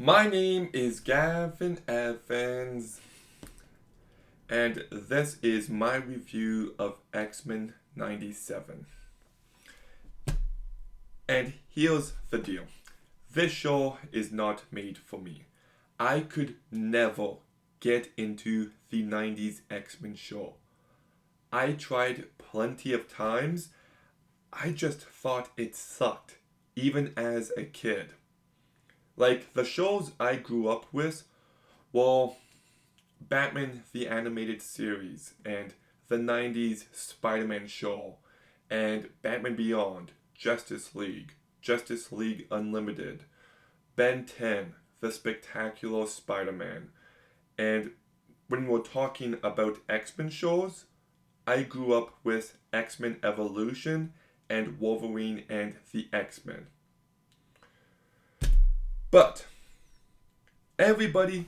My name is Gavin Evans, and this is my review of X-Men 97. And here's the deal. This show is not made for me. I could never get into the 90s X-Men show. I tried plenty of times. I just thought it sucked, even as a kid. Like, the shows I grew up with, well, Batman the Animated Series and the 90s Spider Man show and Batman Beyond, Justice League Unlimited, Ben 10, The Spectacular Spider Man. And when we're talking about X-Men shows, I grew up with X-Men Evolution and Wolverine and the X-Men. But everybody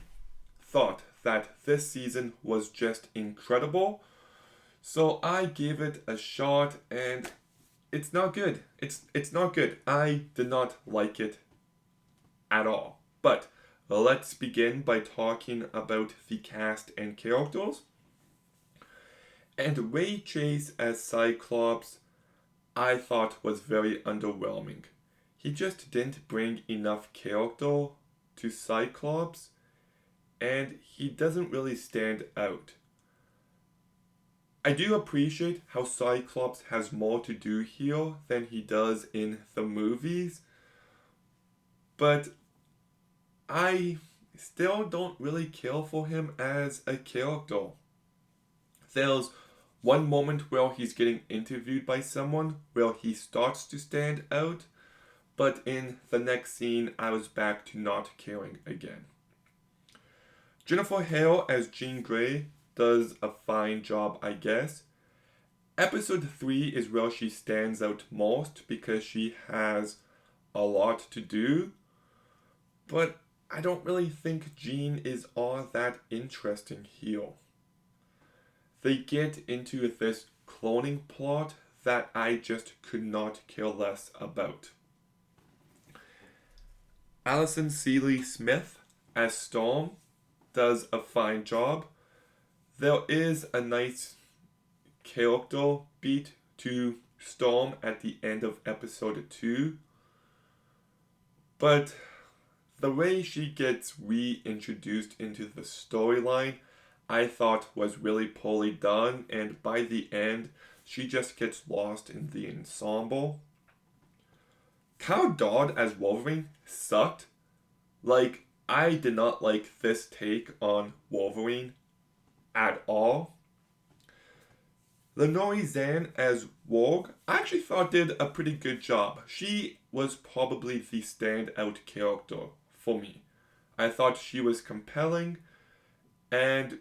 thought that this season was just incredible. So I gave it a shot and it's not good. It's not good. I did not like it at all. But let's begin by talking about the cast and characters. And Ray Chase as Cyclops I thought was very underwhelming. He just didn't bring enough character to Cyclops and he doesn't really stand out. I do appreciate how Cyclops has more to do here than he does in the movies, but I still don't really care for him as a character. There's one moment where he's getting interviewed by someone where he starts to stand out, but in the next scene I was back to not caring again. Jennifer Hale as Jean Grey does a fine job, I guess. Episode 3 is where she stands out most because she has a lot to do, but I don't really think Jean is all that interesting here. They get into this cloning plot that I just could not care less about. Alison Seeley Smith as Storm does a fine job. There is a nice character beat to Storm at the end of episode 2, but the way she gets reintroduced into the storyline I thought was really poorly done, and by the end she just gets lost in the ensemble. Cal Dodd as Wolverine sucked. Like, I did not like this take on Wolverine at all. Lenore Zan as Warg, I actually thought did a pretty good job. She was probably the standout character for me. I thought she was compelling, and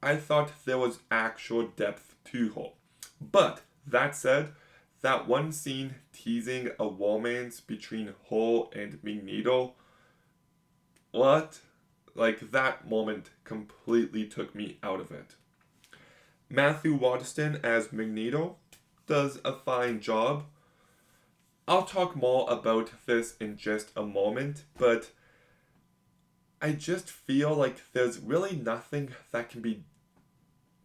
I thought there was actual depth to her. But that said, that one scene teasing a romance between her and Magneto, what? Like, that moment completely took me out of it. Matthew Waterston as Magneto does a fine job. I'll talk more about this in just a moment, but I just feel like there's really nothing that can be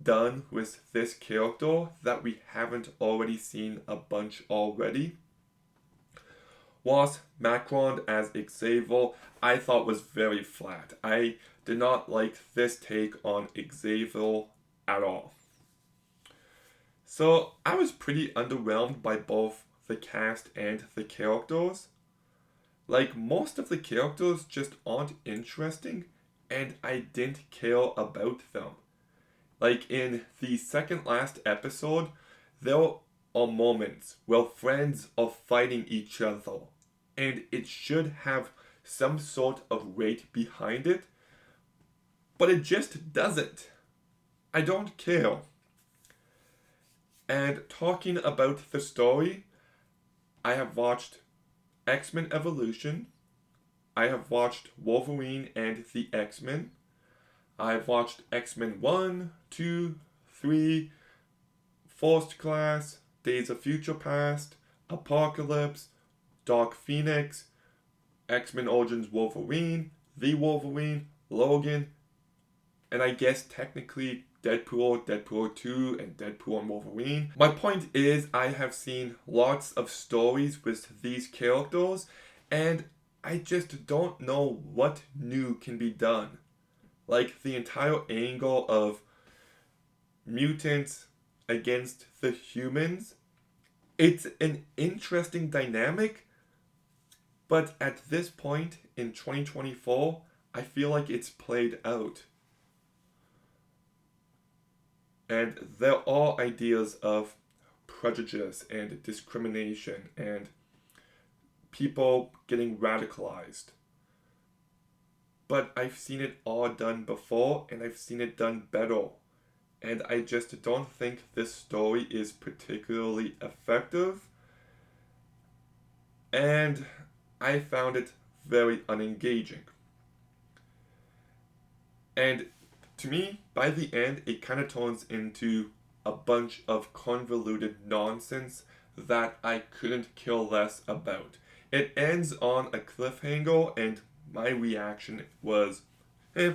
done with this character that we haven't already seen a bunch already. Ross Macron as Xavier, I thought was very flat. I did not like this take on Xavier at all. So I was pretty underwhelmed by both the cast and the characters. Like, most of the characters just aren't interesting, and I didn't care about them. Like, in the second last episode, there are moments where friends are fighting each other, and it should have some sort of weight behind it, but it just doesn't. I don't care. And talking about the story, I have watched X-Men Evolution, I have watched Wolverine and the X-Men, I've watched X-Men 1, 2, 3, First Class, Days of Future Past, Apocalypse, Dark Phoenix, X-Men Origins Wolverine, The Wolverine, Logan, and I guess technically Deadpool, Deadpool 2, and Deadpool and Wolverine. My point is, I have seen lots of stories with these characters, and I just don't know what new can be done. Like the entire angle of mutants against the humans. It's an interesting dynamic, but at this point in 2024, I feel like it's played out. And there are ideas of prejudice and discrimination and people getting radicalized. But I've seen it all done before, and I've seen it done better. And I just don't think this story is particularly effective. And I found it very unengaging. And to me, by the end, it kind of turns into a bunch of convoluted nonsense that I couldn't care less about. It ends on a cliffhanger, and my reaction was, I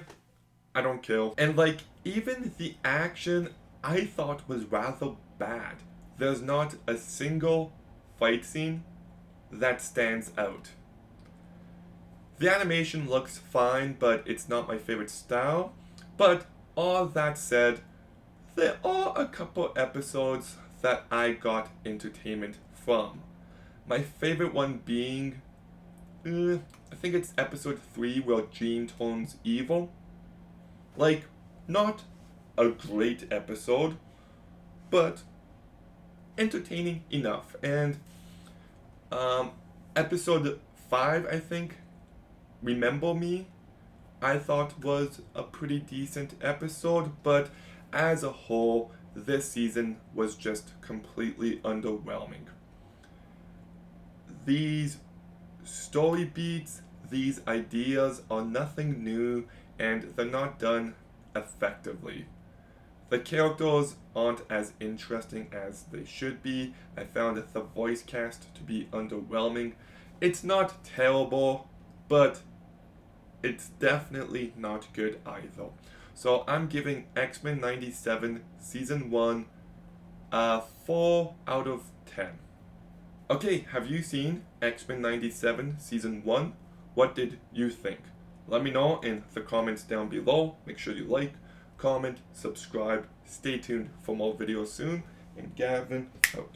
don't care. And like, even the action I thought was rather bad. There's not a single fight scene that stands out. The animation looks fine, but it's not my favorite style. But all that said, there are a couple episodes that I got entertainment from. My favorite one being, I think it's episode 3 where Jean turns evil. Like, not a great episode, but entertaining enough. And episode 5, I think, Remember Me, I thought was a pretty decent episode, but as a whole, this season was just completely underwhelming. These story beats, these ideas are nothing new, and they're not done effectively. The characters aren't as interesting as they should be. I found the voice cast to be underwhelming. It's not terrible, but it's definitely not good either. So I'm giving X-Men 97 Season 1 a 4 out of 10. Okay, have you seen X-Men 97 Season 1? What did you think? Let me know in the comments down below. Make sure you like, comment, subscribe. Stay tuned for more videos soon. And Gavin out.